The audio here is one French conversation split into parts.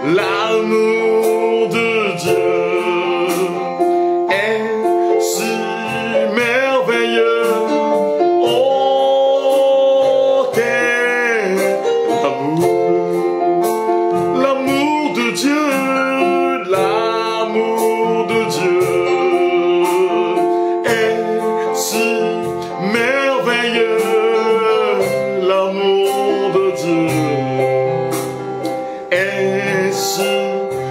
L'amour de Dieu est si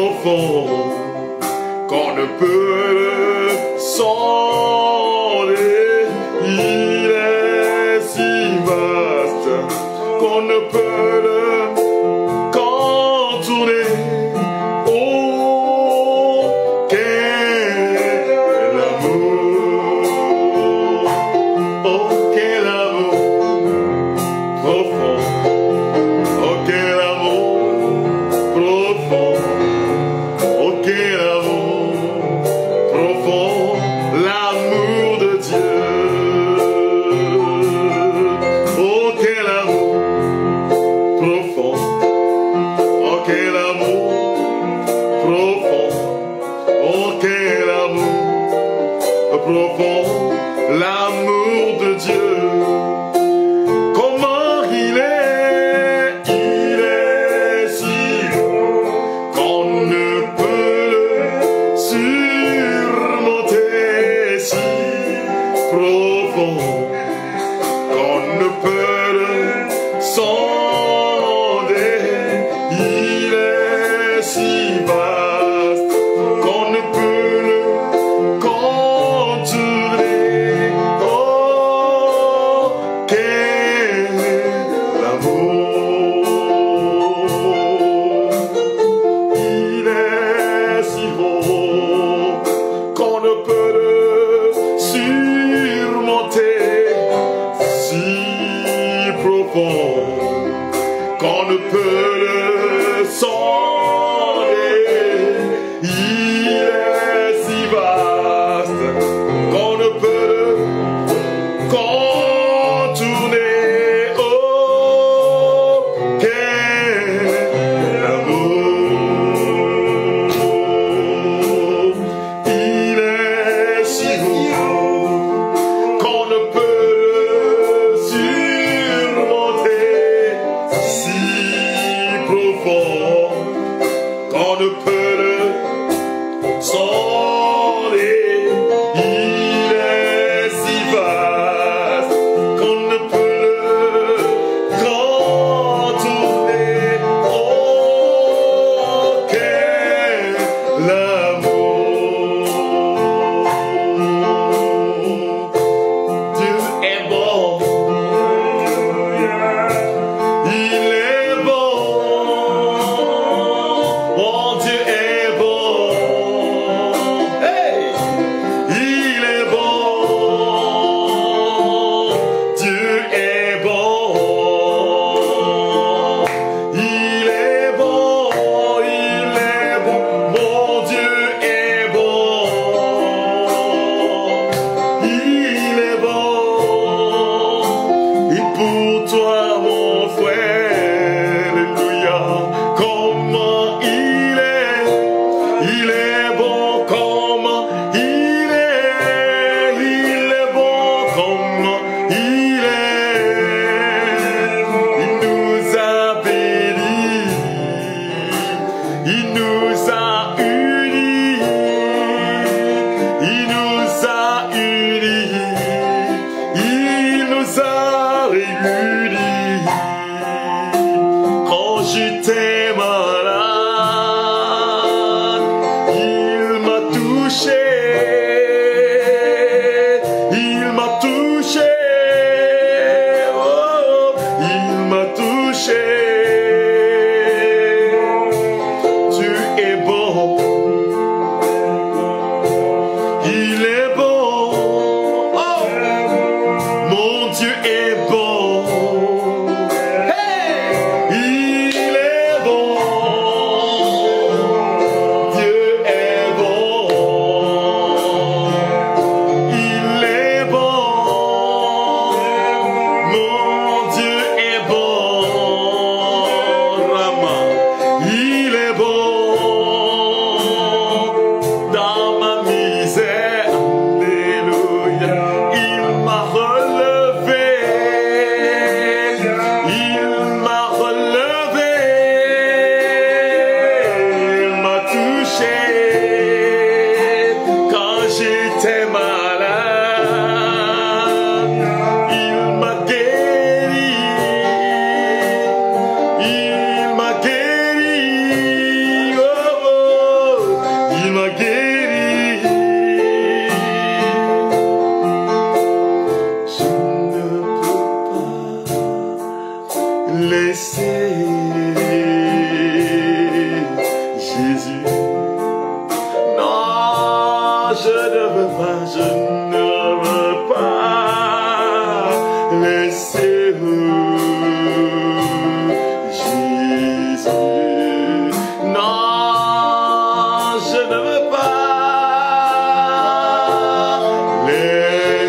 profond qu'on ne peut sonder. Il est si vaste qu'on ne peut le contourner. Oh, quel amour! Oh, quel amour profond! Oh, quel amour profond! Oh, quel amour profond! L'amour de Dieu! Oh, quel amour profond! Oh, quel amour profond! Oh, quel amour profond! L'amour de Dieu! Comment il est si beau qu'on ne peut le surmonter, si profond qu'on ne peut le sonder. Il est si vaste qu'on ne peut le contourner. Oh, quel amour! Il est si beau qu'on ne peut le surmonter, si profond qu'on ne peut le sonder. Il est si vaste qu'on ne peut le contourner. Oh, quel amour! Il est si beau qu'on ne peut le surmonter, si profond qu'on ne peut le sonder. Il est si vaste qu'on ne peut le contourner. Oh, quel amour! Dieu est bon. Il est bon. Mon Dieu est bon. Hey! Il est bon. Dieu est bon. Il est bon. Il est bon. Mon Dieu est bon. Il est bon. Et pour toi, mon frère, alléluia, comment il est bon, comment il est bon, comment il nous a bénis, il nous a unis, il nous a unis, il nous a réunis. Quand j'étais malade, il je ne veux pas laisser Jésus. Non, je ne veux pas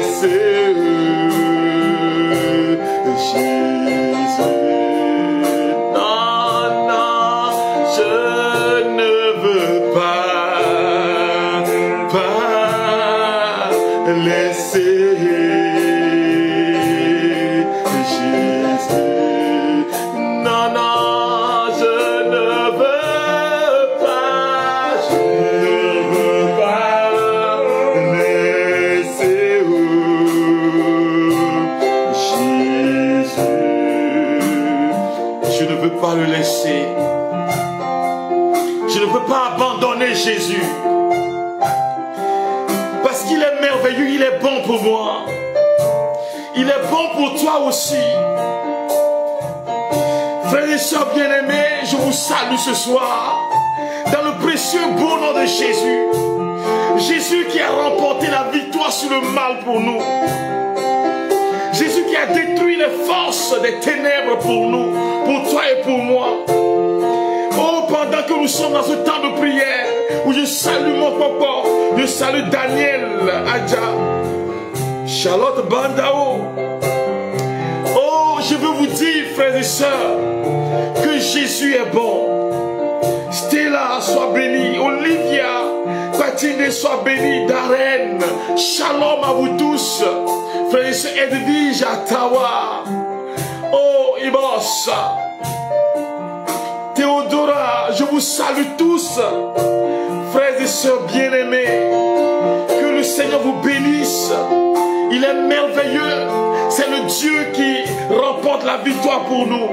laisser Jésus. Non, non, je ne veux pas laisser Jésus. Non, non, je ne veux pas laisser Jésus. Je ne veux pas le laisser. Je ne peux pas abandonner Jésus. Parce qu'il est merveilleux, il est bon pour moi. Il est bon pour toi aussi. Frères et sœurs bien-aimés, je vous salue ce soir. Dans le précieux beau nom de Jésus. Jésus qui a remporté la victoire sur le mal pour nous. Jésus qui a détruit les forces des ténèbres pour nous, pour toi et pour moi. Oh, pendant que nous sommes dans ce temps de prière, où je salue mon papa, je salue Daniel Adja, Charlotte Bandao. Oh, je veux vous dire, frères et sœurs, que Jésus est bon. Stella, sois bénie. Olivia, Patine, sois bénie. Darren, shalom à vous tous. Frères et sœurs, Edwige, Tawa. Oh, Ibos, Théodora, je vous salue tous. Frères et sœurs bien-aimés, que le Seigneur vous bénisse. Il est merveilleux. C'est le Dieu qui remporte la victoire pour nous.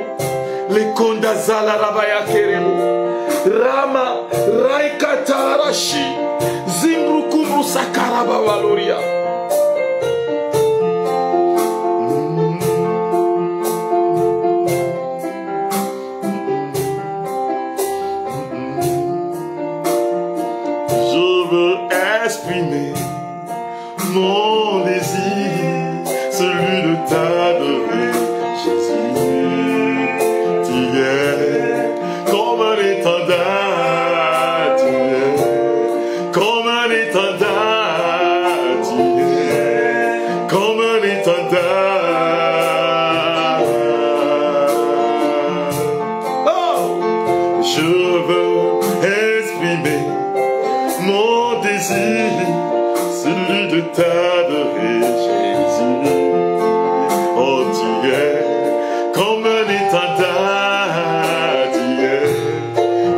Les Kondazala Rabaya Keremo, Rama, Raikata Rashi, Zimbru Kumru Sakaraba Valoria. Je veux exprimer mon désir, celui de t'adorer, Jésus. Tu es comme un étendard, tu es comme un étendard, tu es comme un étendard. Oh, je veux exprimer mon désir, celui de t'adorer, Jésus. Oh, tu es comme un étendard, tu es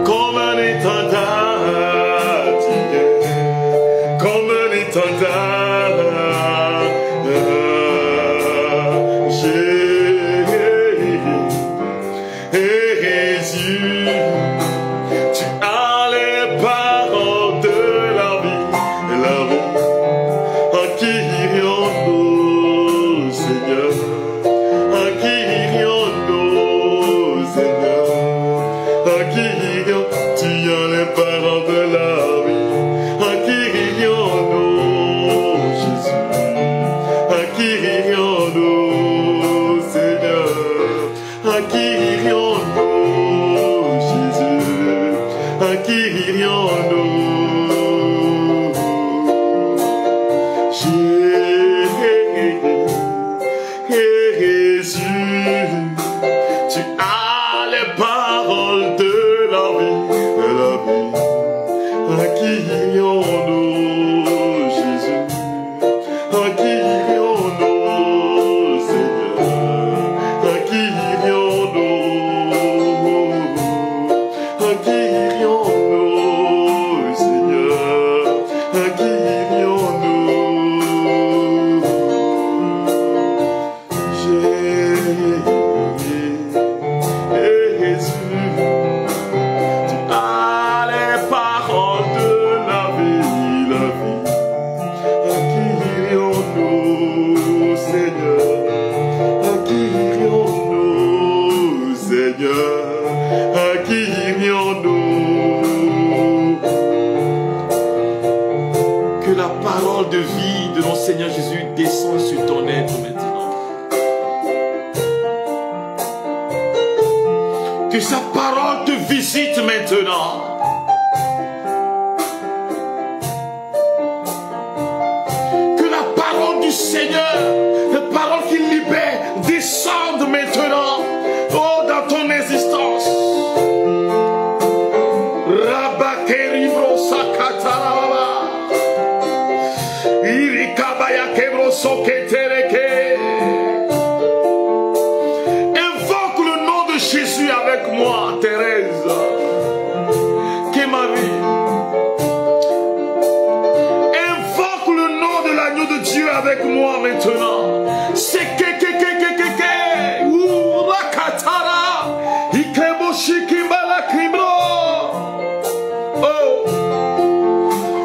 comme un étendard, tu es comme un étendard. Jésus, tu as les paroles de la vie, à qui irions-nous, Seigneur? À qui irions-nous, Seigneur? À qui irions? Tu as les paroles de la vie. À qui irions-nous, Jésus? À qui irions-nous, Seigneur? À qui irions-nous, Jésus? À qui irions-nous? Jésus, tu as les paroles de la vie, À qui irions-nous, Jésus? À qui irions-nous, Seigneur? À qui irions-nous? À qui irions-nous, Seigneur? À qui irions-nous? Jésus, tu as les paroles de la vie. parole de vie de notre Seigneur Jésus descende sur ton être maintenant. Que sa parole te visite maintenant. Que la parole du Seigneur, la parole qui libère, descende maintenant. Oh, dans ton existence. Rabakeribro sakatarababa. Irikabaya kebro soketereke. Invoque le nom de Jésus avec moi, Thérèse. Qui m'a vu. Invoque le nom de l'agneau de Dieu avec moi maintenant. C'est que.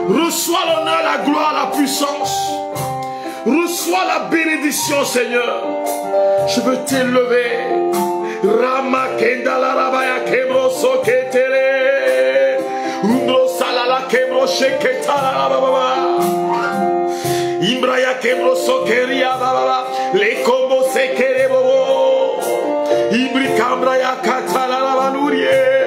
Reçois l'honneur, la gloire, la puissance. Reçois la bénédiction, Seigneur. Je veux t'élever. Rama kendala rabaya kebro soketere. Undro salala kebro sheketala baba. Imbraya kebro sokeria baba. Le kombo sekere bobo. Ibri kambraya katala banurie.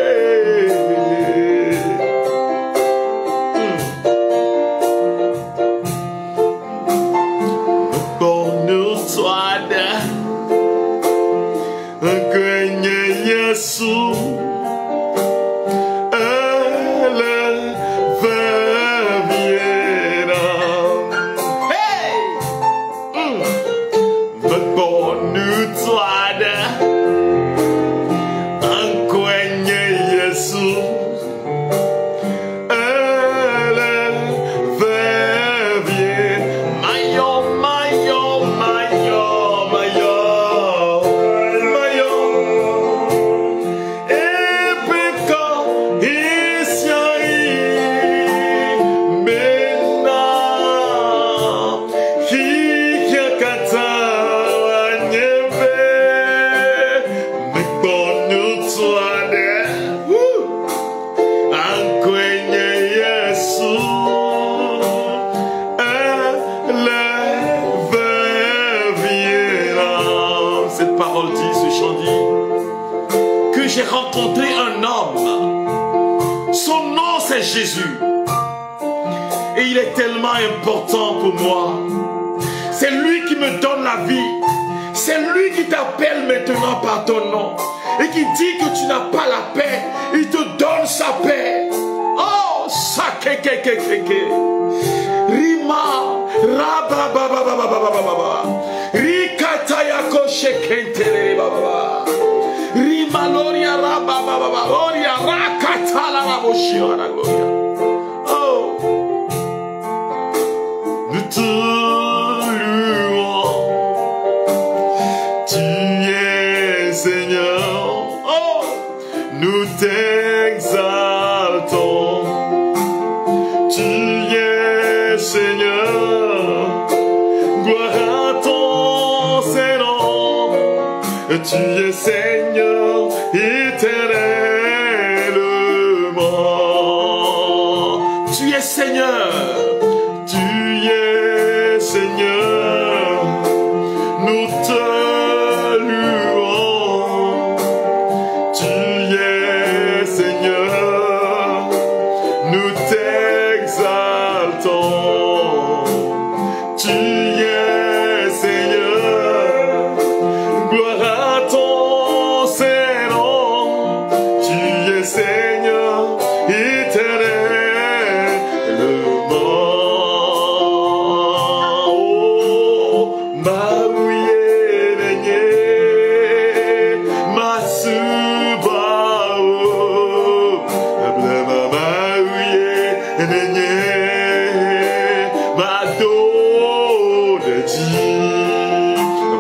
J'ai rencontré un homme, son nom c'est Jésus, et il est tellement important pour moi. C'est lui qui me donne la vie, c'est lui qui t'appelle maintenant par ton nom, et qui dit que tu n'as pas la paix, il te donne sa paix. Oh, ça Rima, rababababababababa, rikatayako shekentere baba. Rimaloria rabababa, oria rakatala raboshia la gloria. Oh, nous te louons, tu es Seigneur. Oh, nous t'exaltons, tu es Seigneur. Gloire à ton Seigneur, tu es Seigneur éternellement. Tu es Seigneur, tu es Seigneur, nous te louons. Tu es Seigneur, nous t'exaltons. Tu es Seigneur, gloire à ton Seigneur, tu es Seigneur éternellement. Oh, Maouye Nenye, Masubao, Blema Maouye Nenye, Mado de Di,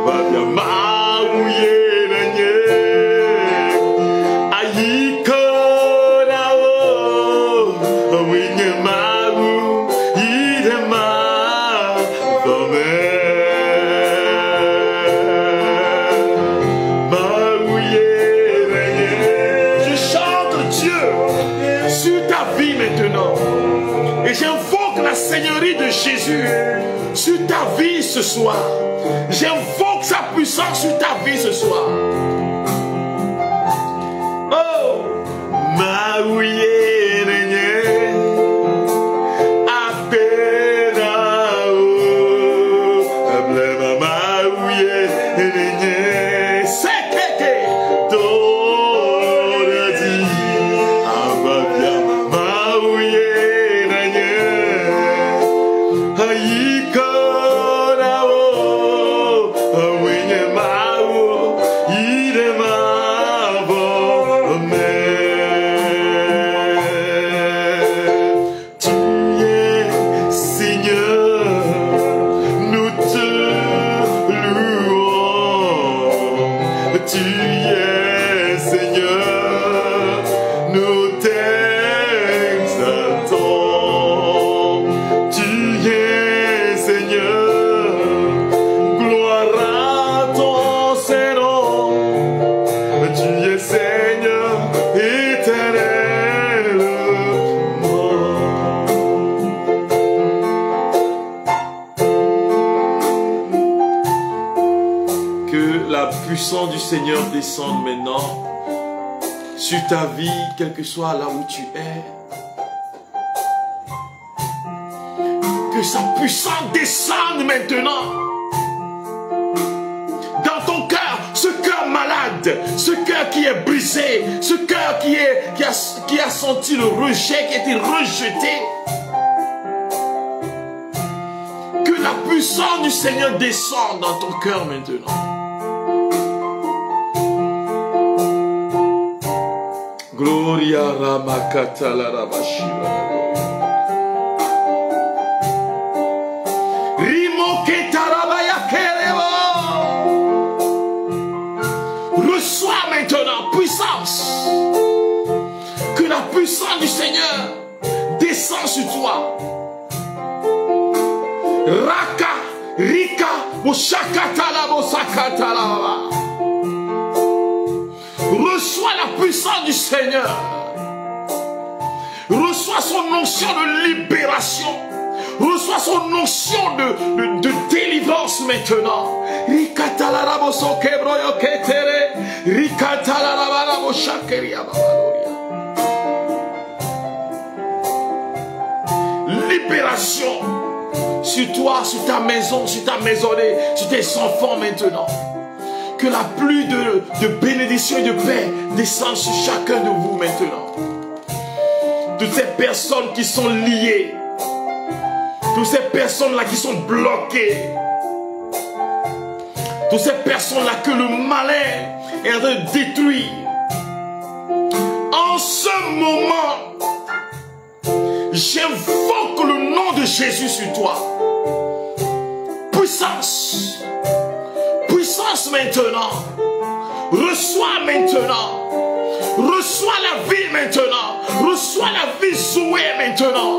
Babia Maouye Nenye, Ayiko Nao, Winye Maou, Idema, Dome, Maouye Nenye. Je chante Dieu sur ta vie maintenant, et j'invoque J'invoque la Seigneurie de Jésus sur ta vie ce soir. J'invoque sa puissance sur ta vie ce soir. Oh, Maouye. Du Seigneur descende maintenant sur ta vie, quel que soit là où tu es. Que sa puissance descende maintenant dans ton cœur, ce cœur malade, ce cœur qui est brisé, ce cœur qui a senti le rejet, qui a été rejeté. Que la puissance du Seigneur descende dans ton cœur maintenant. Gloria Ramakata la Ramashira. Rimoketa Rabaya Kerebo. Reçois maintenant puissance. Que la puissance du Seigneur descend sur toi. Raka, Rika, Moshakata la Mosakata la. Reçois la puissance du Seigneur. Reçois son onction de libération. Reçois son onction de délivrance maintenant. Libération sur toi, sur ta maison, sur ta maisonnée, sur tes enfants maintenant. Que la pluie de bénédiction et de paix descende sur chacun de vous maintenant. Toutes ces personnes qui sont liées, toutes ces personnes-là qui sont bloquées, toutes ces personnes-là que le malin est en train de détruire. En ce moment, j'invoque le nom de Jésus sur toi. Puissance. Puissance maintenant. Reçois maintenant. Reçois la vie maintenant. Reçois la vie Zoé maintenant.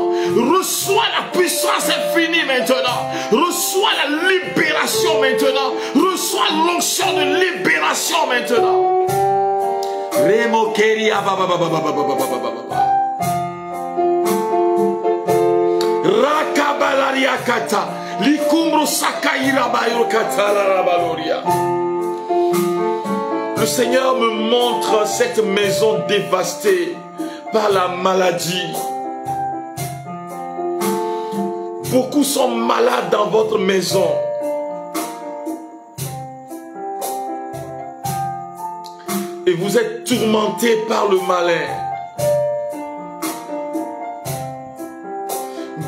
Reçois la puissance infinie maintenant. Reçois la libération maintenant. Reçois l'onction de libération maintenant. Remokeria baba baba baba baba baba. Rakabalaria kata. Likumbro sakaira bayro kata la rabaloria. Le Seigneur me montre cette maison dévastée par la maladie. Beaucoup sont malades dans votre maison. Et vous êtes tourmentés par le malin.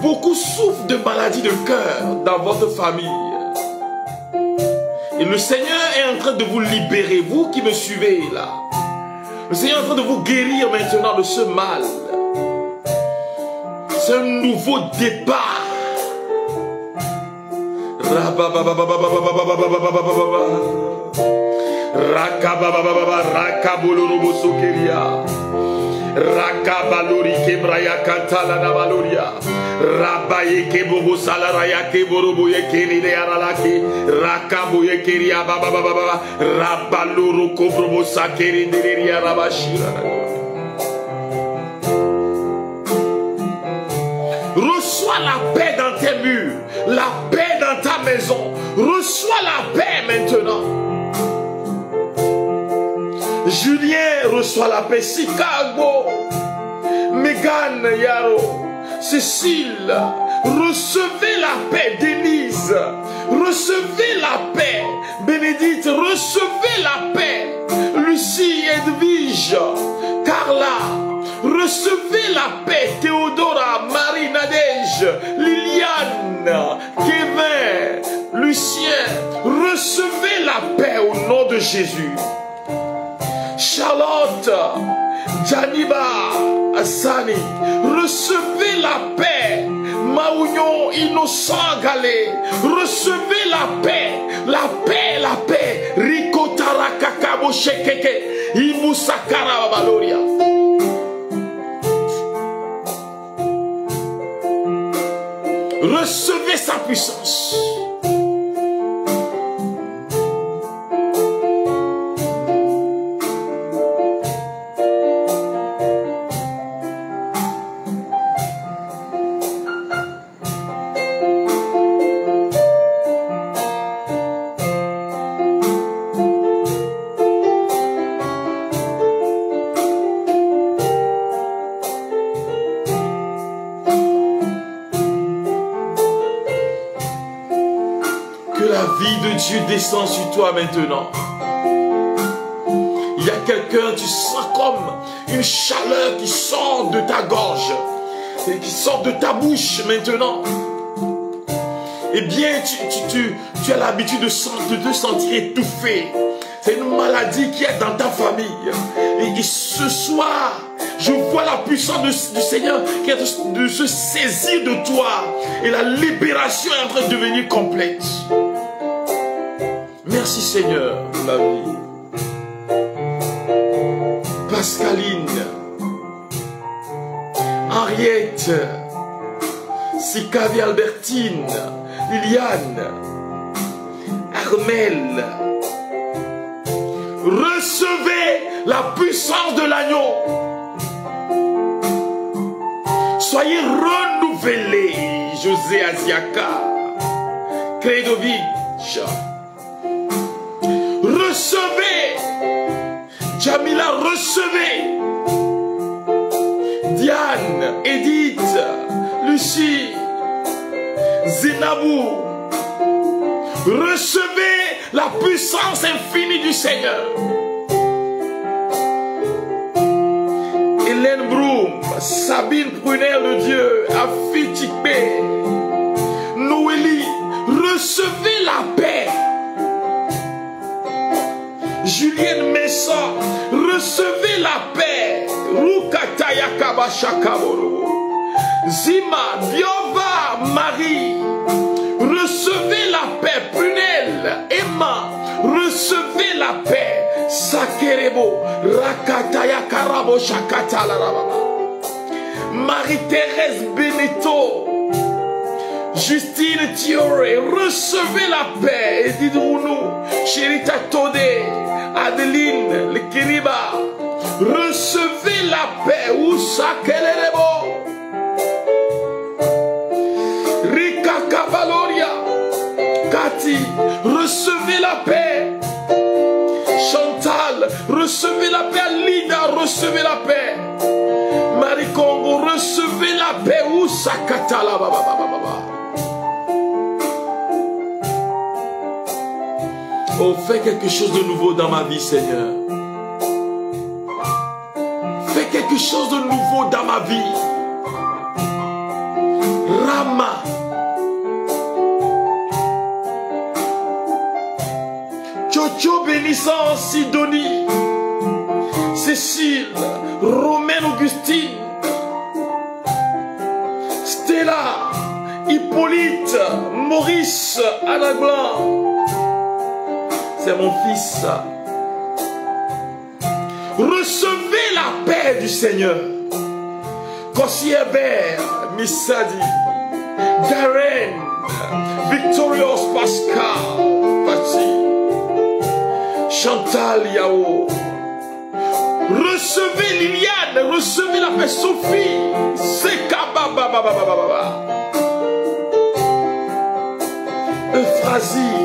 Beaucoup souffrent de maladies de cœur dans votre famille. Et le Seigneur est en train de vous libérer, vous qui me suivez là. Le Seigneur est en train de vous guérir maintenant de ce mal. C'est un nouveau départ. Rakabalori kebraya kantala na baloria. Rabaye kebobo salaraya keborobo yekeri de aralaki. Rakaboye keria baba baba baba. Rabaluru kobrobo sakeri de rabashira. Reçois la paix dans tes murs, la paix dans ta maison. Reçois la paix maintenant. Julien reçoit la paix. Chicago, Megan Yaro, Cécile, recevez la paix. Denise, recevez la paix. Bénédicte, recevez la paix. Lucie, Edwige, Carla, recevez la paix. Théodora, Marie, Nadège, Liliane, Kevin, Lucien, recevez la paix au nom de Jésus. Charlotte, Janiba, Assani, recevez la paix. Maounion, Innocent, Galé, recevez la paix, la paix, la paix. Rico Tarakakabo Shekeke, Imusakara Valoria. Recevez sa puissance. Dieu descend sur toi maintenant. Il y a quelqu'un, tu sens comme une chaleur qui sort de ta gorge et qui sort de ta bouche maintenant. Eh bien, tu as l'habitude de te sentir étouffé. C'est une maladie qui est dans ta famille. Et ce soir, je vois la puissance du Seigneur qui est de se saisir de toi. Et la libération est en train de devenir complète. Merci Seigneur, ma vie. Pascaline, Henriette, Sikavi Albertine, Liliane, Armel. Recevez la puissance de l'agneau. Soyez renouvelés. José Aziaka, Credovic. Recevez. Jamila, recevez. Diane, Edith, Lucie, Zinabou. Recevez la puissance infinie du Seigneur. Hélène Broum, Sabine Prunel de Dieu, Afi Tikbe, Noélie, recevez la paix. Julienne Messa, recevez la paix. Rukataya Kabashakaboro. Zima, Diova, Marie, recevez la paix. Prunelle, Emma, recevez la paix. Sakerebo, Rakataya Karabo Shakatala. Marie-Thérèse Beneteau, Justine Thioré, recevez la paix. Edith Rounou, Chérita Todé, Adeline, le Kiriba, recevez la paix. Usakelebo, Rika Kabaloria, Cathy, recevez la paix. Chantal, recevez la paix. Lida, recevez la paix. Marie Congo, recevez la paix. Usakatala baba. Oh, fais quelque chose de nouveau dans ma vie, Seigneur. Fais quelque chose de nouveau dans ma vie. Rama. Jojo bénissant Sidonie. Cécile. Romaine Augustine. Stella. Hippolyte. Maurice. Anna Blanc. C'est mon fils. Recevez la paix du Seigneur. Kossi Hébert, Missadi, Darren, Victorious Pascal, Pati, Chantal Yao. Recevez Liliane, recevez la paix. Sophie, Seka Baba. Asie,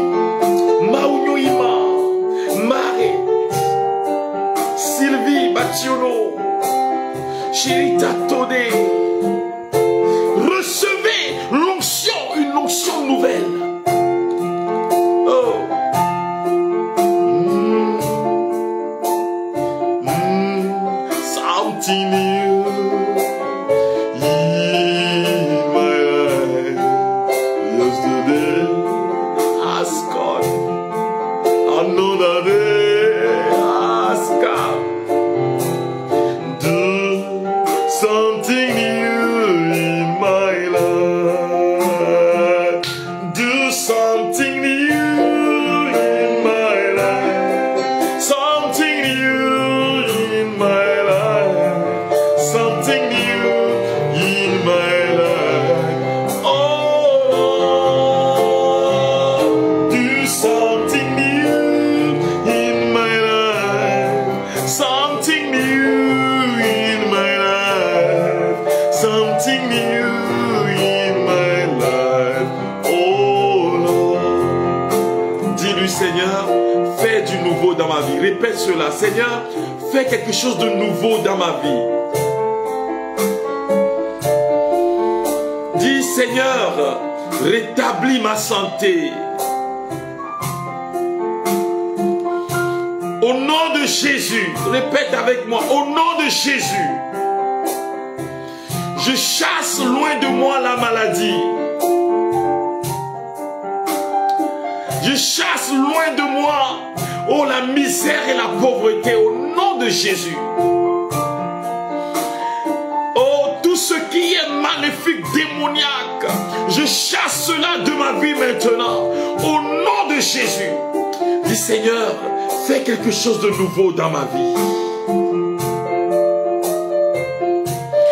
Maunyoima, Mare, Sylvie Bationo, Chérita Todé. Recevez l'onction, une onction nouvelle. Oh. Something new in my life. Yesterday, ask God. Another day, ask God. Do something new in my life. Do something new in my life. Something new in my life. Something new in my life. Oh Lord, do something new in my life. Something new in my life. Something new in my life. Oh Lord. Dis-lui, Seigneur, fais du nouveau dans ma vie. Répète cela. Seigneur, fais quelque chose de nouveau dans ma vie. Dis, Seigneur, rétablis ma santé. Au nom de Jésus, répète avec moi, au nom de Jésus, je chasse loin de moi la maladie. Je chasse loin de moi, oh, la misère et la pauvreté, au nom de Jésus. Oh, tout ce qui est maléfique, démoniaque, je chasse cela de ma vie maintenant, au nom de Jésus. Dis, Seigneur, fais quelque chose de nouveau dans ma vie.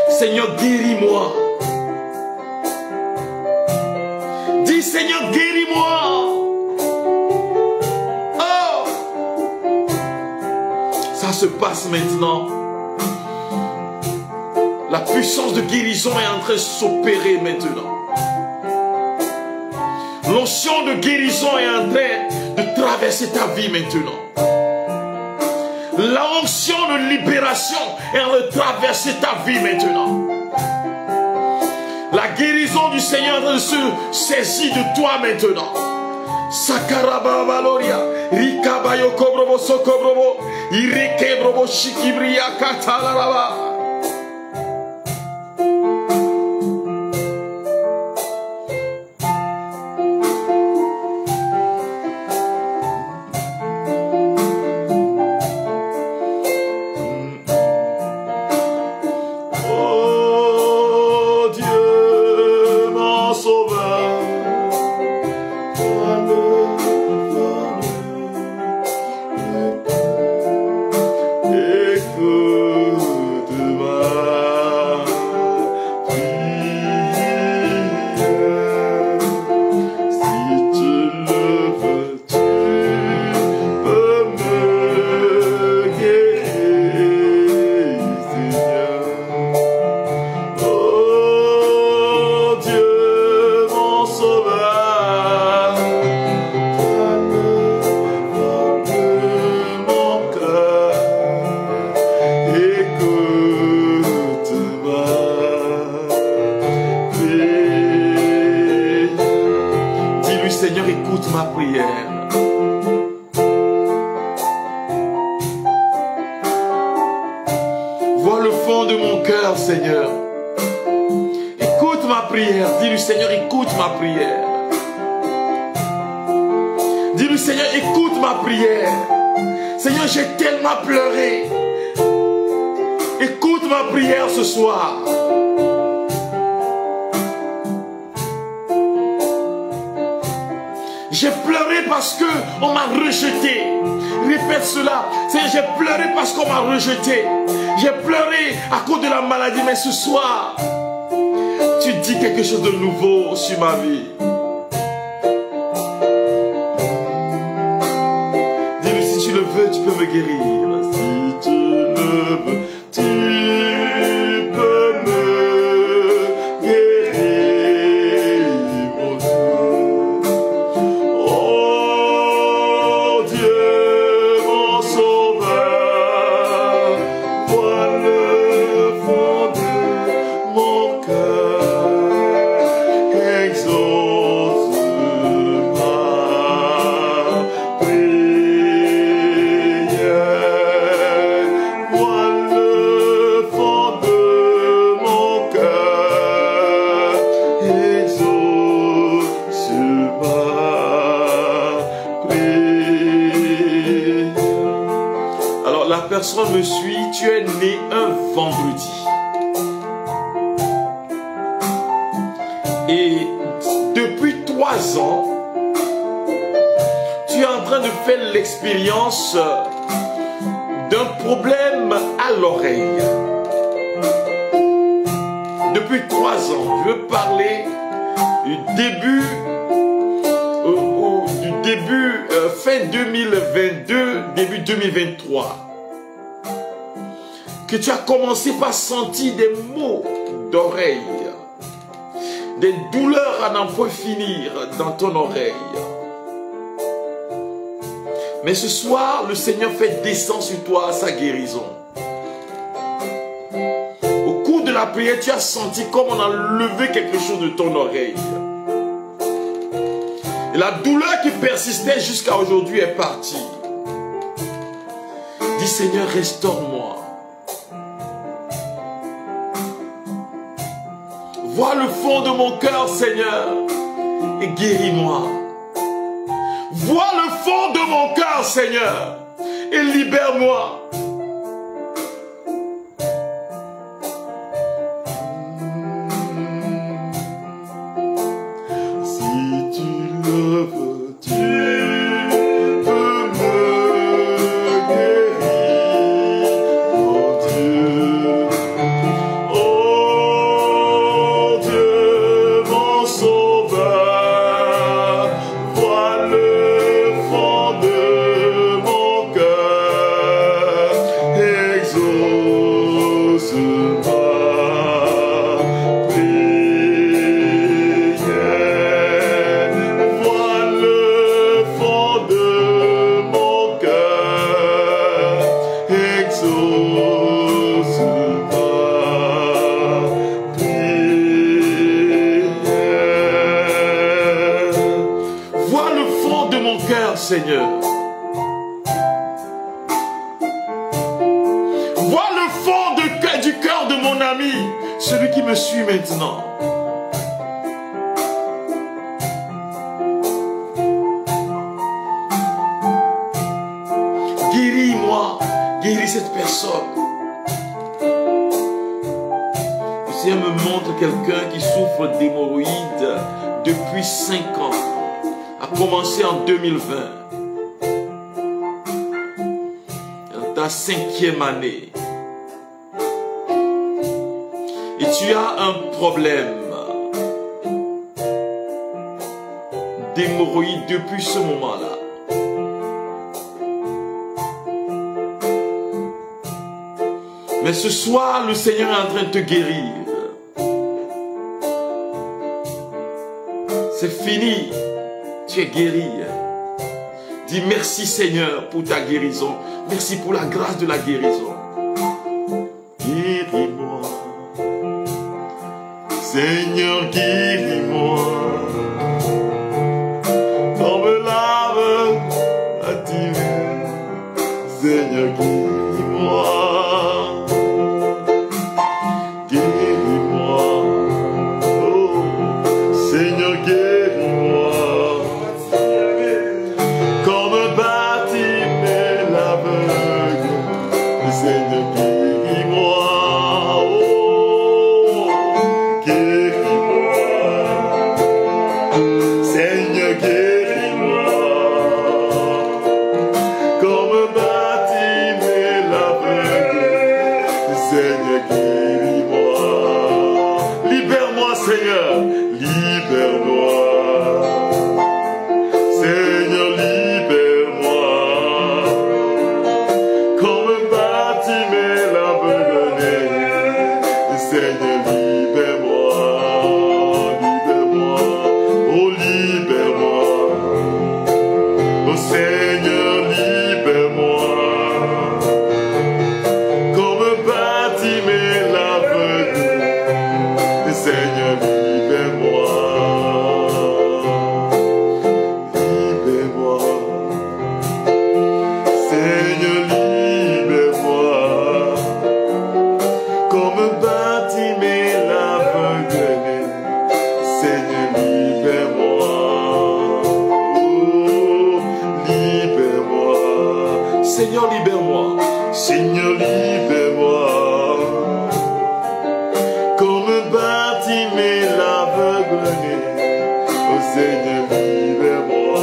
Seigneur, guéris-moi. Dis, Seigneur, guéris-moi. Oh, ça se passe maintenant. La puissance de guérison est en train de s'opérer maintenant. L'onction de guérison est en train de traverser ta vie maintenant. L'onction de libération est en train de traverser ta vie maintenant. La guérison du Seigneur est en train de se saisir de toi maintenant. Sakaraba Valoria, Rikabayo Kobrobo Sokobrobo, Irekebrobo Shikibria Katalaraba. Seigneur, écoute ma prière. Dis-lui, Seigneur, écoute ma prière. Dis-lui, Seigneur, écoute ma prière. Seigneur, j'ai tellement pleuré. Écoute ma prière ce soir. J'ai pleuré parce qu'on m'a rejeté. Répète cela. Seigneur, j'ai pleuré parce qu'on m'a rejeté. J'ai pleuré à cause de la maladie. Mais ce soir, tu dis quelque chose de nouveau sur ma vie. Dis-lui, si tu le veux, tu peux me guérir. Si tu le veux, tu peux me guérir, mon Dieu. personne me suit, tu es né un vendredi. Et depuis 3 ans, tu es en train de faire l'expérience d'un problème à l'oreille. Depuis 3 ans, je veux parler du début, fin 2022, début 2023. Que tu as commencé par sentir des maux d'oreille, des douleurs à n'en point finir dans ton oreille. Mais ce soir, le Seigneur fait descendre sur toi sa guérison. Au cours de la prière, tu as senti comme on a levé quelque chose de ton oreille. Et la douleur qui persistait jusqu'à aujourd'hui est partie. Dis Seigneur, restaure-moi. Vois le fond de mon cœur, Seigneur, et guéris-moi. Vois le fond de mon cœur, Seigneur, et libère-moi. Si tu le veux, tu peux me guérir, mon Dieu. Oh Dieu, mon sauveur, vois le fond de mon cœur, exauce ma prière. Vois le fond de mon cœur, exauce ma prière. Vois le fond de mon cœur, Seigneur. Vois le fond du cœur de mon ami, celui qui me suit maintenant. Guéris-moi, guéris cette personne. Le Seigneur me montre quelqu'un qui souffre d'hémorroïdes depuis 5 ans. A commencé en 2020. Dans ta 5e année. Et tu as un problème d'hémorroïdes depuis ce moment-là. Mais ce soir, le Seigneur est en train de te guérir. C'est fini. Tu es guéri. Dis merci Seigneur pour ta guérison. Merci pour la grâce de la guérison. Guéris-moi. Seigneur, guéris-moi. Comme l'âme a tiré. Seigneur, guéris-moi. Guéris-moi. Oh, Seigneur, guéris-moi. Comme Bartimée l'aveugle. Seigneur, guéris-moi. Oh, guéris-moi. Seigneur, guéris-moi. Comme Bartimée l'aveugle. Seigneur, guéris-moi. Libère-moi, Seigneur. Libère-moi. Seigneur, libère-moi. Comme Bartimée l'aveugle. Seigneur, libère-moi. Libère-moi. Oh, libère-moi. Oh, Seigneur, libère-moi. Comme Bartimée l'aveugle. Seigneur, libère-moi. l'aveugle-né. Oh Seigneur, libère-moi.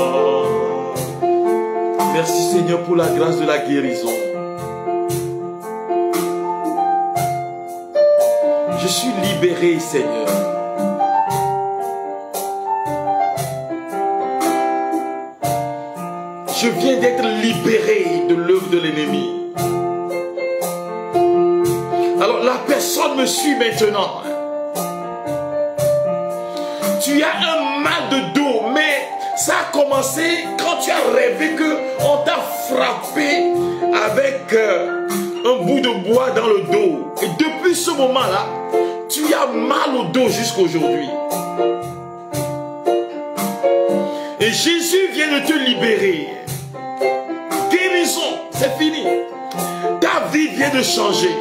Merci Seigneur pour la grâce de la guérison. Je suis libéré, Seigneur. Je viens d'être libéré de l'œuvre de l'ennemi. Alors la personne me suit maintenant. Tu as un mal de dos, mais ça a commencé quand tu as rêvé qu'on t'a frappé avec un bout de bois dans le dos. Et depuis ce moment-là, tu as mal au dos jusqu'à aujourd'hui. Et Jésus vient de te libérer. Guérison, c'est fini. Ta vie vient de changer.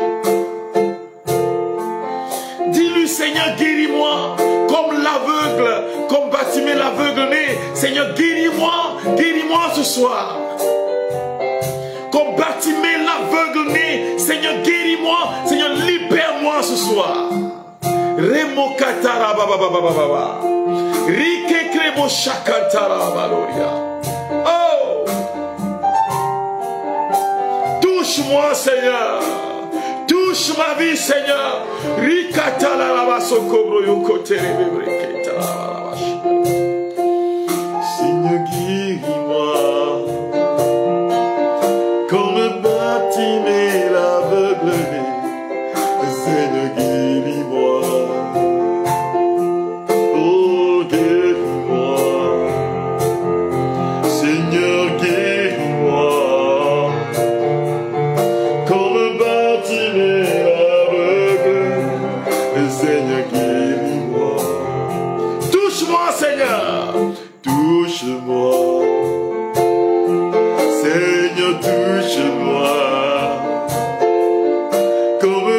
Dis-lui, Seigneur, guéris-moi. Comme l'aveugle, comme Bartimée l'aveugle-né. Seigneur, guéris-moi. Guéris-moi ce soir. Comme Bartimée l'aveugle-né. Seigneur, guéris-moi. Seigneur, libère-moi ce soir. Remo katara baba baba baba. Rike krebo shakantara baloria. Oh! Touche-moi, Seigneur. Touche ma vie, Seigneur. Rikatala la basokobro yokotere bebreke tala la. Seigneur, guéris-moi. Comme Bartimée l'aveugle-né. Seigneur, guéris-moi. Oh, guéris-moi. Seigneur, guéris-moi. Comme Bartimée l'aveugle. Seigneur, guéris-moi. Touche-moi, Seigneur. Touche-moi. Seigneur, touche-moi.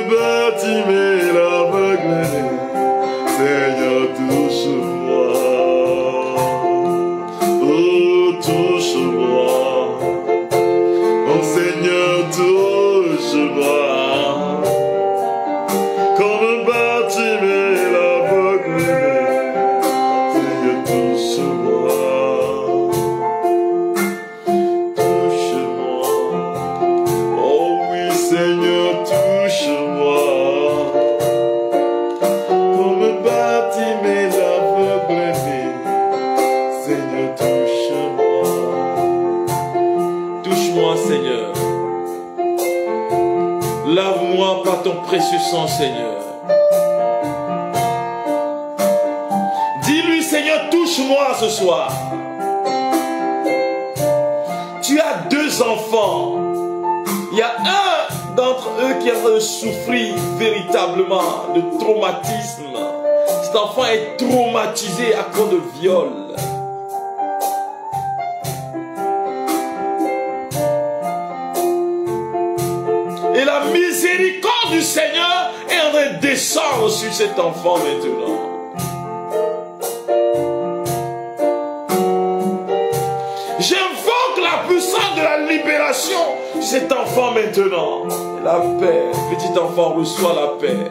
Bartimée l'aveugle, Seigneur, touche-moi. Oh, touche-moi. Oh, Seigneur, touche-moi. Comme Bartimée l'aveugle, Seigneur, touche-moi. Touche-moi. Oh oui, Seigneur, touche-moi. Comme Bartimée l'aveugle-né. Seigneur, touche-moi. Touche-moi, Seigneur. Lave-moi par ton précieux sang, Seigneur. Dis-lui, Seigneur, touche-moi ce soir. Tu as 2 enfants. Il y a un d'entre eux qui a souffert véritablement de traumatisme. Cet enfant est traumatisé à cause de viol. Et la miséricorde du Seigneur est en train de descendre sur cet enfant maintenant. J'invoque la puissance de la libération sur cet enfant maintenant. La paix, petit enfant, reçoit la paix.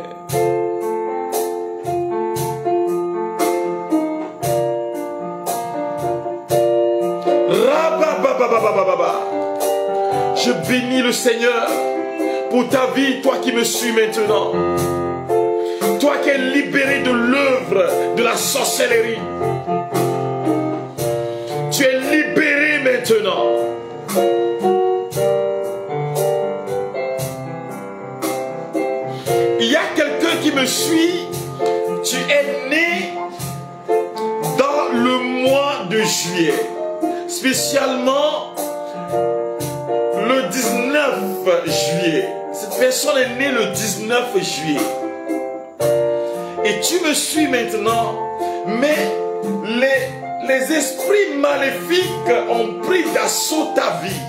Je bénis le Seigneur pour ta vie, toi qui me suis maintenant. Toi qui es libéré de l'œuvre de la sorcellerie. Tu es libéré maintenant. Il y a quelqu'un qui me suit. Tu es né dans le mois de juillet. Spécialement le 19 juillet. Cette personne est née le 19 juillet. Et tu me suis maintenant. Mais les esprits maléfiques ont pris d'assaut ta vie.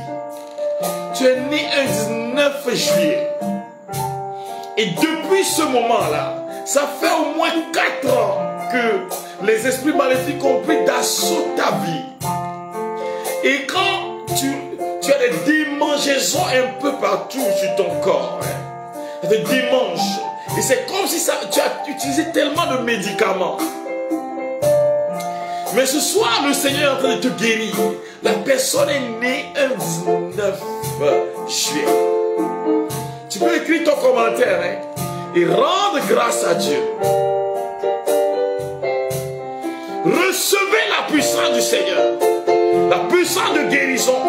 Tu es né un 19 juillet. Et depuis ce moment-là, ça fait au moins 4 ans que les esprits maléfiques ont pris d'assaut ta vie. Et quand tu as des démangeaisons un peu partout sur ton corps, des démanges, et c'est comme si tu as utilisé tellement de médicaments. Mais ce soir, le Seigneur est en train de te guérir. La personne est née un 19 juillet. Tu peux écrire ton commentaire et rendre grâce à Dieu. Recevez la puissance du Seigneur. La puissance de guérison.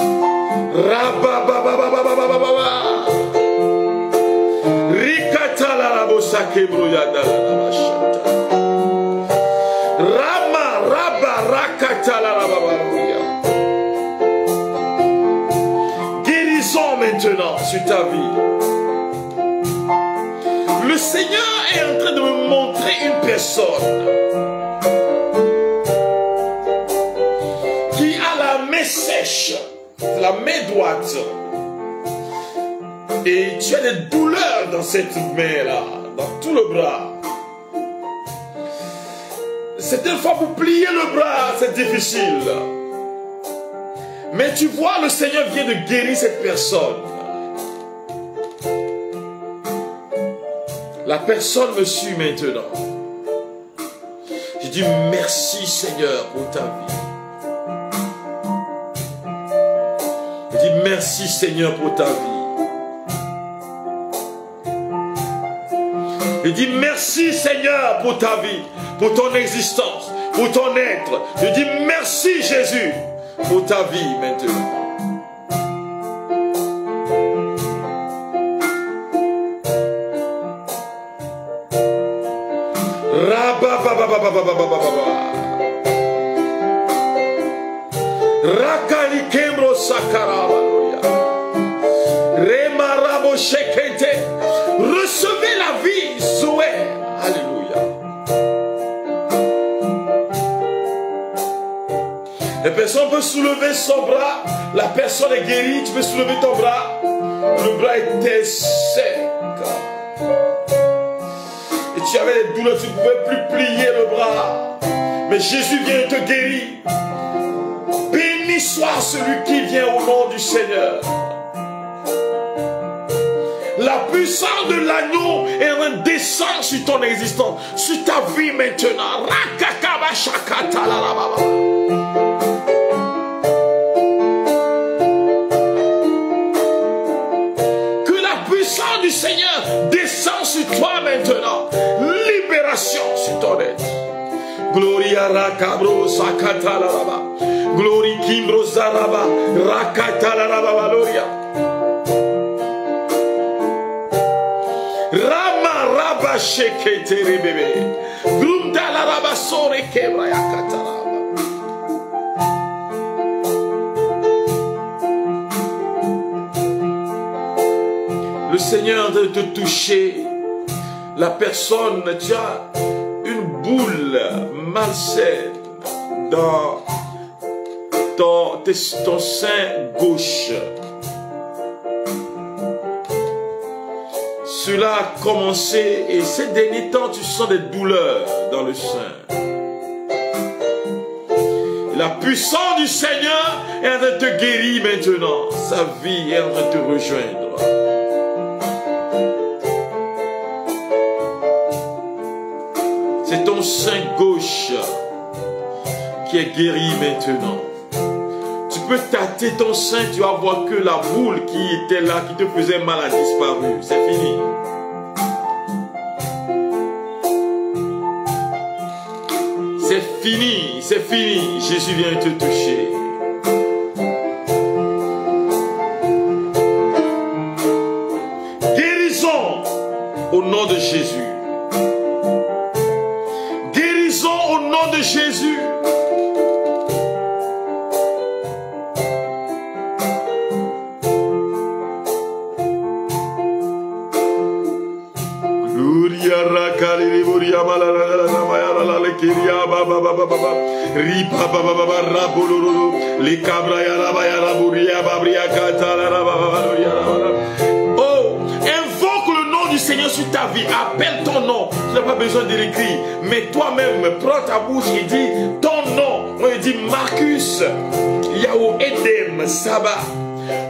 Guérison maintenant sur ta vie. Le Seigneur est en train de me montrer une personne qui a la main sèche, la main droite. Et tu as des douleurs dans cette main-là, dans tout le bras. Certaines fois pour plier le bras, c'est difficile. Mais tu vois, le Seigneur vient de guérir cette personne. La personne me suit maintenant. Je dis merci Seigneur pour ta vie. Je dis merci Seigneur pour ta vie. Je dis merci Seigneur pour ta vie, pour ton existence, pour ton être. Je dis merci Jésus pour ta vie maintenant. Rakali kembro sakarabaloya. Remarabo shekete. Recevez la vie, Zoé. Alléluia. La personne peut soulever son bras. La personne est guérie. Tu peux soulever ton bras. Le bras était sec. Et tu avais des douleurs. Tu ne pouvais plus plier le bras. Mais Jésus vient te guérir. Béni soit celui qui vient au nom du Seigneur. La puissance de l'agneau est en train de descendre sur ton existence, sur ta vie maintenant. Que la puissance du Seigneur descende sur toi maintenant. Libération sur ton être. Gloria rakabro sakata la raba. Glory kimbro zaraba. Rakata la raba gloria. Rama raba shekete rebebe. Grumda la raba sore kebra yakata raba. Le Seigneur de te toucher. La personne, tu as une boule malsaine dans ton sein gauche. Cela a commencé et ces derniers temps, tu sens des douleurs dans le sein. La puissance du Seigneur est en train de te guérir maintenant. Sa vie est en train de te rejoindre. C'est ton sein gauche qui est guéri maintenant. Tu peux tâter ton sein, tu vas voir que la boule qui était là, qui te faisait mal, a disparu. C'est fini. C'est fini, c'est fini. Jésus vient te toucher. Guérison au nom de Jésus. Guérison au nom de Jésus. Oh, invoque le nom du Seigneur sur ta vie. Appelle ton nom. Tu n'as pas besoin de l'écrire. Mais toi-même, prends ta bouche et dis ton nom. On dit Marcus, Yahou Edem, Saba.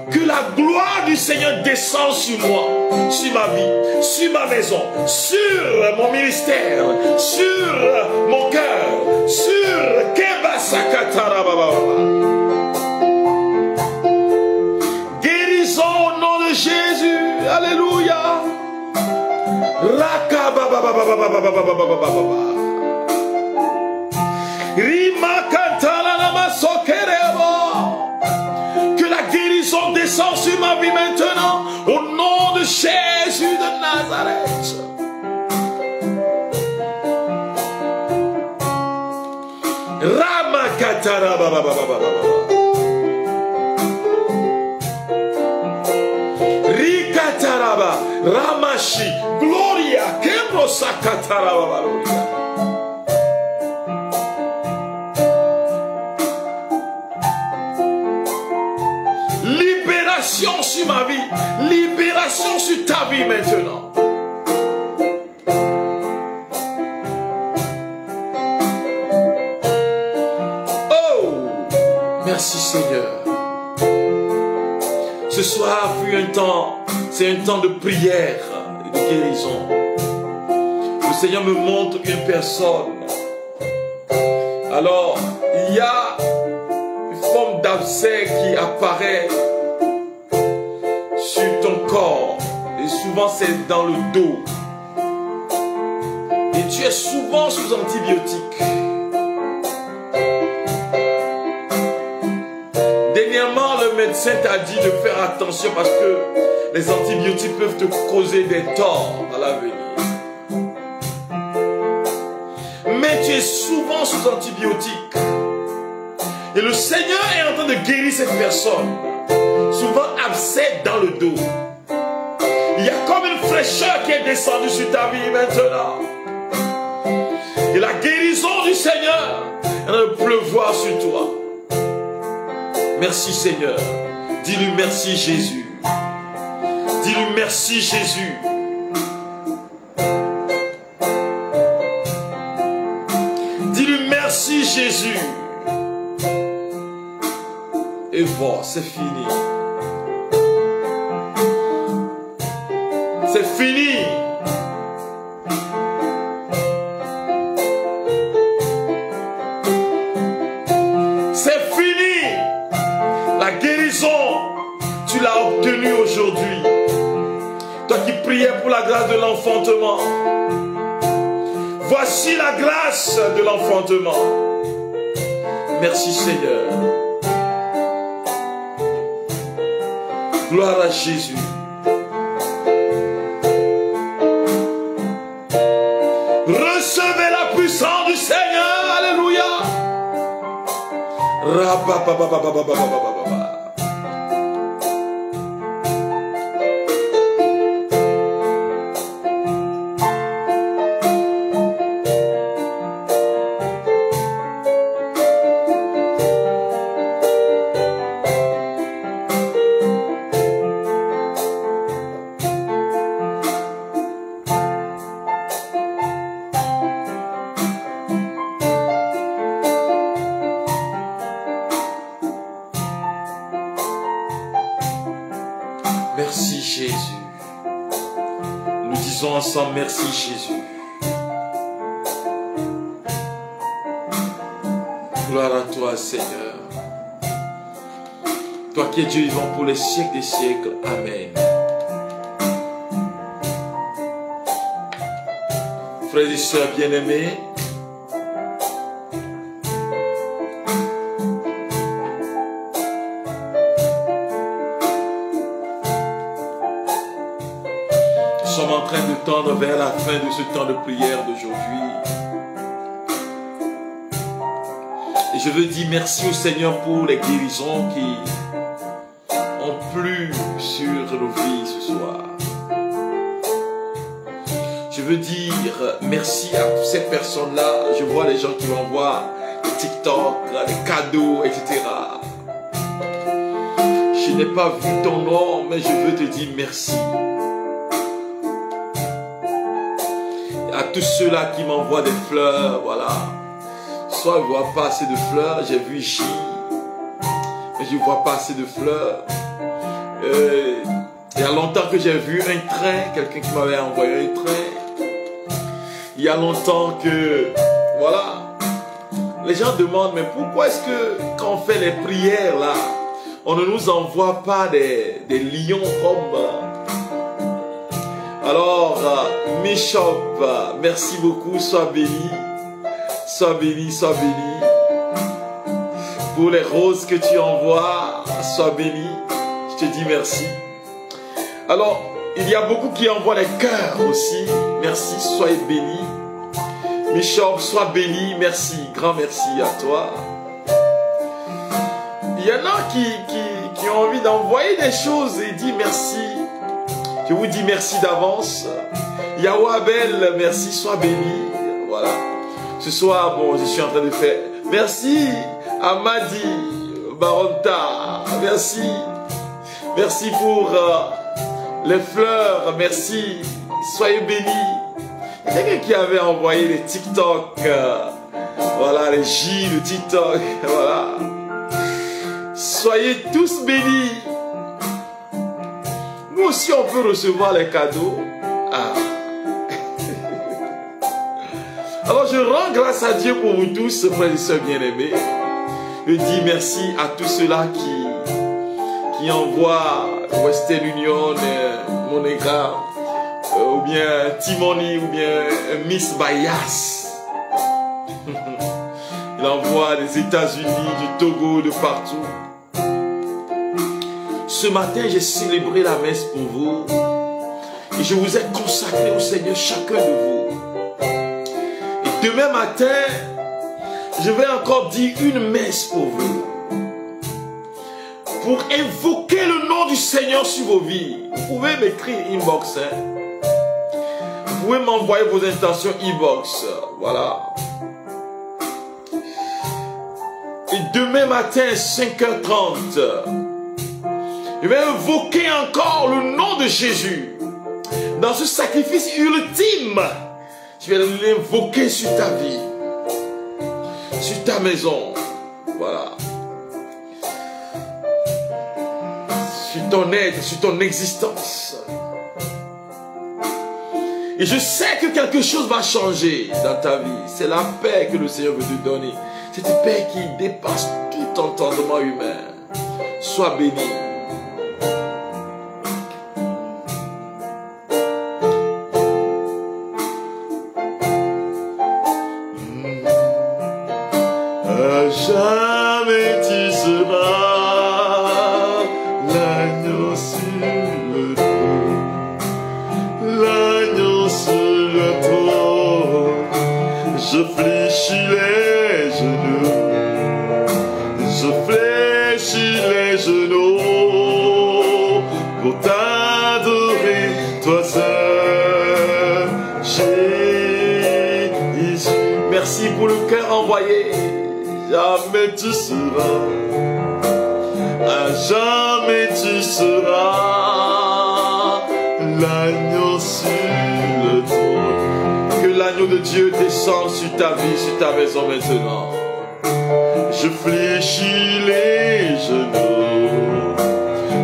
Que la gloire du Seigneur descende sur moi, sur ma vie, sur ma maison, sur mon ministère, sur mon cœur, sur Kebasa Que la guérison descende sur ma vie maintenant, au nom de Jésus de Nazareth. Ramakatara baba baba baba. Rikataraba Ramashi Gloria Kemrosakatara baba. Libération sur ma vie, libération sur ta vie maintenant. Merci Seigneur. Ce soir fut un temps, c'est un temps de prière et de guérison. Le Seigneur me montre une personne. Alors, il y a une forme d'abcès qui apparaît sur ton corps. Et souvent c'est dans le dos. Et tu es souvent sous antibiotiques. Dernièrement, le médecin t'a dit de faire attention parce que les antibiotiques peuvent te causer des torts à l'avenir. Mais tu es souvent sous antibiotiques. Et le Seigneur est en train de guérir cette personne. Souvent abcès dans le dos. Il y a comme une fraîcheur qui est descendue sur ta vie maintenant. Et la guérison du Seigneur est en train de pleuvoir sur toi. Merci Seigneur. Dis-lui merci Jésus. Dis-lui merci Jésus. Dis-lui merci Jésus. Et voilà, c'est fini. C'est fini. C'est fini. La guérison, tu l'as obtenue aujourd'hui. Toi qui priais pour la grâce de l'enfantement. Voici la grâce de l'enfantement. Merci Seigneur. Gloire à Jésus. Recevez la puissance du Seigneur. Alléluia. Merci Jésus. Nous disons ensemble merci Jésus. Gloire à toi Seigneur. Toi qui es Dieu vivant pour les siècles des siècles. Amen. Frères et sœurs bien-aimés, nous sommes en train de tendre vers la fin de ce temps de prière d'aujourd'hui. Et je veux dire merci au Seigneur pour les guérisons qui ont plu sur nos vies ce soir. Je veux dire merci à ces personnes-là. Je vois les gens qui m'envoient des TikTok, des cadeaux, etc. Je n'ai pas vu ton nom, mais je veux te dire merci. À tous ceux-là qui m'envoient des fleurs, voilà. Soit je ne vois pas assez de fleurs, j'ai vu J, mais je ne vois pas assez de fleurs. Il y a longtemps que j'ai vu un train, quelqu'un qui m'avait envoyé un train. Il y a longtemps que, voilà, les gens demandent, mais pourquoi est-ce que quand on fait les prières là, on ne nous envoie pas des lions comme... Alors, Bishop, merci beaucoup, sois béni. Sois béni, sois béni. Pour les roses que tu envoies, sois béni. Je te dis merci. Alors, il y a beaucoup qui envoient des cœurs aussi. Merci, soyez béni. Bishop, sois béni. Merci, grand merci à toi. Il y en a qui ont envie d'envoyer des choses et dire merci. Je vous dis merci d'avance. Yahweh Abel, merci, sois béni. Voilà. Ce soir, bon, je suis en train de faire. Merci à Madi Baronta. Merci. Merci pour les fleurs. Merci. Soyez bénis. Il y a quelqu'un qui avait envoyé les TikTok. Voilà, les J, le TikTok. Voilà. Soyez tous bénis. Nous aussi, on peut recevoir les cadeaux. Ah. Alors, je rends grâce à Dieu pour vous tous, frères et sœurs bien-aimés. Je dis merci à tous ceux-là qui envoient Western Union, Monéga, ou bien Timoni, ou bien Miss Bayas. Il envoie des États-Unis, du Togo, de partout. Ce matin, j'ai célébré la messe pour vous. Et je vous ai consacré au Seigneur, chacun de vous. Et demain matin, je vais encore dire une messe pour vous. Pour invoquer le nom du Seigneur sur vos vies. Vous pouvez m'écrire inbox. Vous pouvez m'envoyer vos intentions inbox. Voilà. Et demain matin, 5h30, je vais invoquer encore le nom de Jésus. Dans ce sacrifice ultime, je vais l'invoquer sur ta vie, sur ta maison. Voilà. Sur ton être, sur ton existence. Et je sais que quelque chose va changer dans ta vie. C'est la paix que le Seigneur veut te donner. Cette paix qui dépasse tout entendement humain. Sois béni. Jamais tu seras l'agneau sur le trône, l'agneau sur le trône. Je fléchis les genoux, je fléchis les genoux pour t'adorer, toi seul, Jésus. Merci pour le cœur envoyé. Jamais tu seras, à jamais tu seras l'agneau sur le trône. Que l'agneau de Dieu descende sur ta vie, sur ta maison maintenant. Je fléchis les genoux,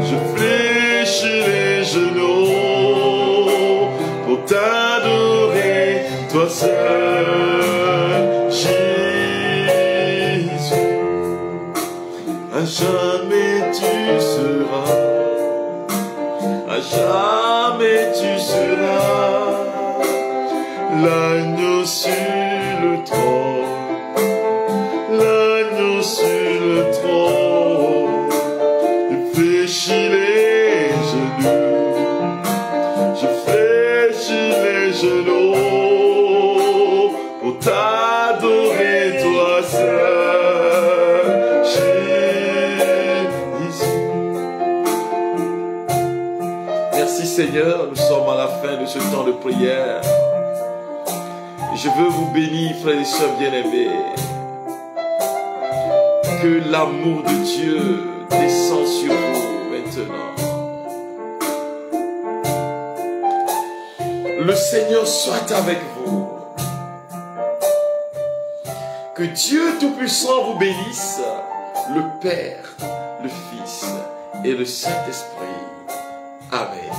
je fléchis les genoux pour t'adorer, toi seul, Jésus. À jamais tu seras, à jamais tu seras l'agneau sur le trône, l'agneau sur le trône. Je fléchis les genoux, je fléchis les genoux pour t'adorer, toi seul. Merci Seigneur, nous sommes à la fin de ce temps de prière. Je veux vous bénir, frères et sœurs bien-aimés. Que l'amour de Dieu descend sur vous maintenant. Le Seigneur soit avec vous. Que Dieu Tout-Puissant vous bénisse, le Père, le Fils et le Saint-Esprit. Amen.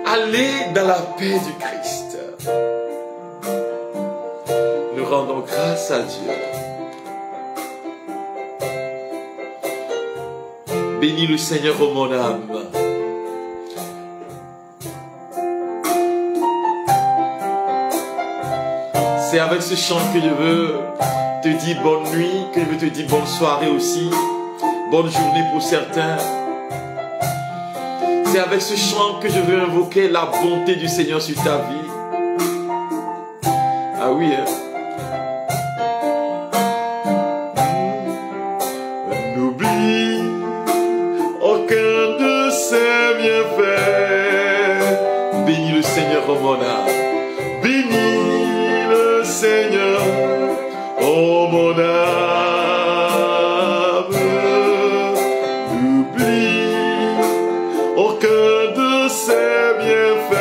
Allez dans la paix du Christ. Nous rendons grâce à Dieu. Bénis le Seigneur, ô mon âme. C'est avec ce chant que je veux te dire bonne nuit, que je veux te dire bonne soirée aussi, bonne journée pour certains. C'est avec ce chant que je veux invoquer la bonté du Seigneur sur ta vie. Ah oui, hein? N'oublie aucun de ses bienfaits. Bénis le Seigneur, oh mon âme. Bénis le Seigneur, oh mon âme. N'oublie aucun de ses bienfaits.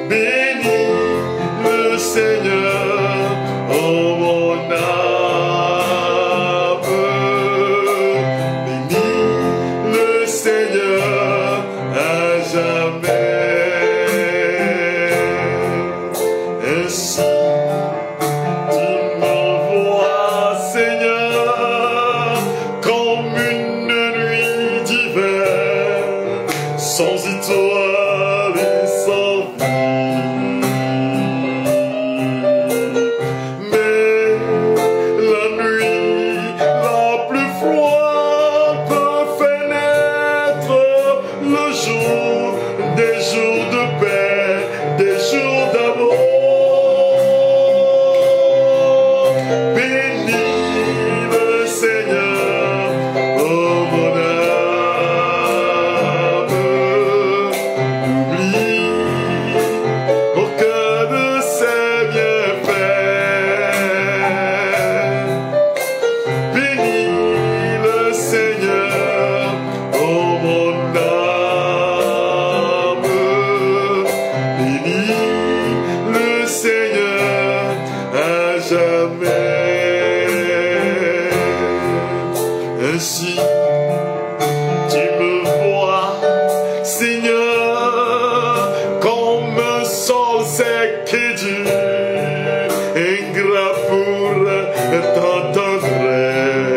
Bénis le Seigneur, oh mon âme. Bénis le Seigneur à jamais. Ainsi tu m'envoies, Seigneur, comme une nuit d'hiver, sans étoiles et sans vie. Mais la nuit la plus froide fait naître le jour, des jours de paix, des jours d'amour. Bénis le Seigneur, oh mon âme. N'oublie aucun de ses bienfaits. Bénis le Seigneur, oh mon âme. Bénis le Seigneur à jamais. Ainsi tu me vois, Seigneur, comme un sol sec et dur, ingrat pour ta tendresse.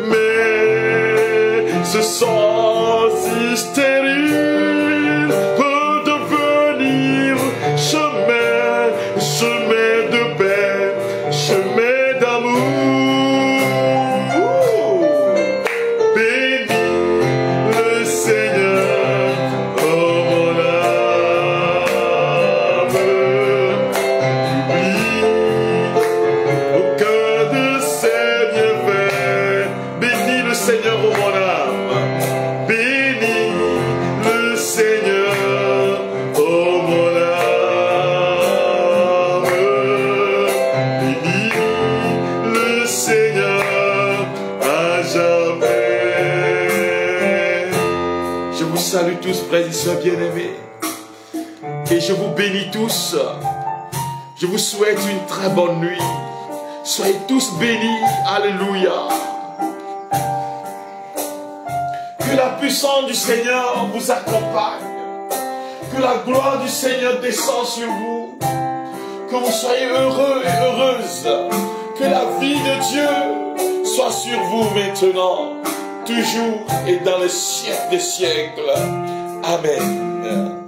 Mais ce sol si stérile peut devenir chemin, chemin de paix, chemin d'amour. Bénis le Seigneur, oh mon âme. N'oublie aucun de ses bienfaits. Bénis le Seigneur, oh mon âme. Bénis le Seigneur, oh mon âme. Bénis le Seigneur à jamais. Je vous salue tous, frères et sœurs bien-aimés, et je vous bénis tous. Je vous souhaite une très bonne nuit. Soyez tous bénis. Alléluia. Que la puissance du Seigneur vous accompagne. Que la gloire du Seigneur descende sur vous. Que vous soyez heureux et heureuses. Que la vie de Dieu soit sur vous maintenant, toujours et dans les siècles des siècles. Amen.